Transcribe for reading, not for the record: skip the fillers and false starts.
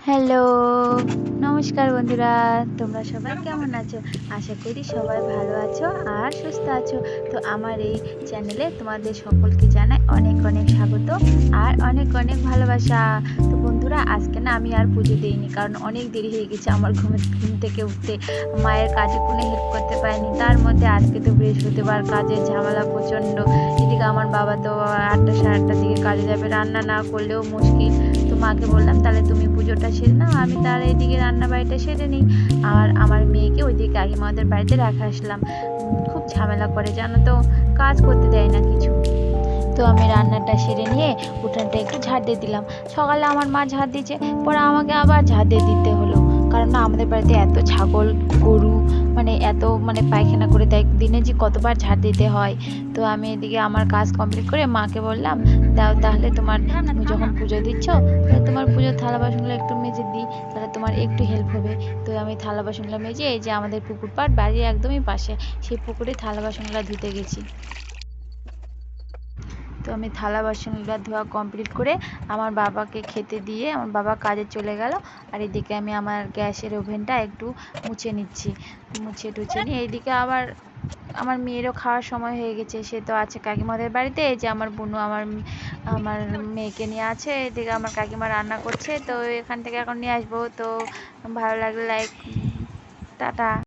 Hello, নমস্কার বন্ধুরা। তোমরা সবাই কেমন আছো? আশা করি সবাই ভালো আছো আর সুস্থ আছো। তো আমার এই চ্যানেলে তোমাদের সকলকে জানাই অনেক অনেক স্বাগত আর অনেক অনেক ভালোবাসা। তো বন্ধুরা, আজকে না আমি আর পুজো দিইনি, কারণ অনেক দেরি হয়ে গেছে আমার ঘুম থেকে উঠতে। মায়ের কাজে কোনো হেল্প করতে পারিনি। তার মধ্যে আজকে তো বৃহস্পতিবার, কাজের ঝামেলা প্রচণ্ড। এদিকে আমার বাবা তো 8টা সাড়ে 8টার দিকে কাজে যাবে, রান্না না করলেও মুশকিল। তো মাকে বললাম, তাহলে তুমি পুজোটা সেরে নাও, আমি তার এইদিকে রান্না বাড়িটা সেরে নিই। আর আমার মেয়েকে ওইদিকে কাকিমাদের বাড়িতে রেখে আসলাম। খুব ঝামেলা করে জানো তো, কাজ করতে দেয় না কিছু। তো আমি রান্নাটা সেরে নিয়ে উঠানটা একটু ঝাড় দিয়ে দিলাম। সকালে আমার মা ঝাড় দিয়েছে, পরে আমাকে আবার ঝাড় দিয়ে দিতে হলো। কারণ না, আমাদের বাড়িতে এত ছাগল গরু, এত পায়খানা করে দেয়, দিনে যে কতবার ঝাড় দিতে হয়। তো আমি এদিকে আমার কাজ কমপ্লিট করে মাকে বললাম, দাও তাহলে তুমি যখন পুজো দিচ্ছ, তাহলে তোমার পুজোর থালা বাসনগুলো একটু মেজে দিই, তাহলে তোমার একটু হেল্প হবে। তো আমি থালা বাসনগুলো মেজে এই যে আমাদের পুকুর পাড় বাড়ির একদমই পাশে, সেই পুকুরে থালা বাসনগুলো ধুতে গেছি। তো আমি থালা বাসনগুলো ধোয়া কমপ্লিট করে আমার বাবাকে খেতে দিয়ে আমার বাবা কাজে চলে গেল। আর এদিকে আমি আমার গ্যাসের ওভেনটা একটু মুছে নিচ্ছি। মুছে টুছে নিয়ে এইদিকে আবার আমার মেয়েরও খাওয়ার সময় হয়ে গেছে, সে তো আছে কাকিমাদের বাড়িতে। এই যে আমার বোনু আমার আমার মেয়েকে নিয়ে আছে, এদিকে আমার কাকিমা রান্না করছে, তো এখান থেকে এখন নিয়ে আসবো। তো ভালো লাগলে লাইক, টাটা।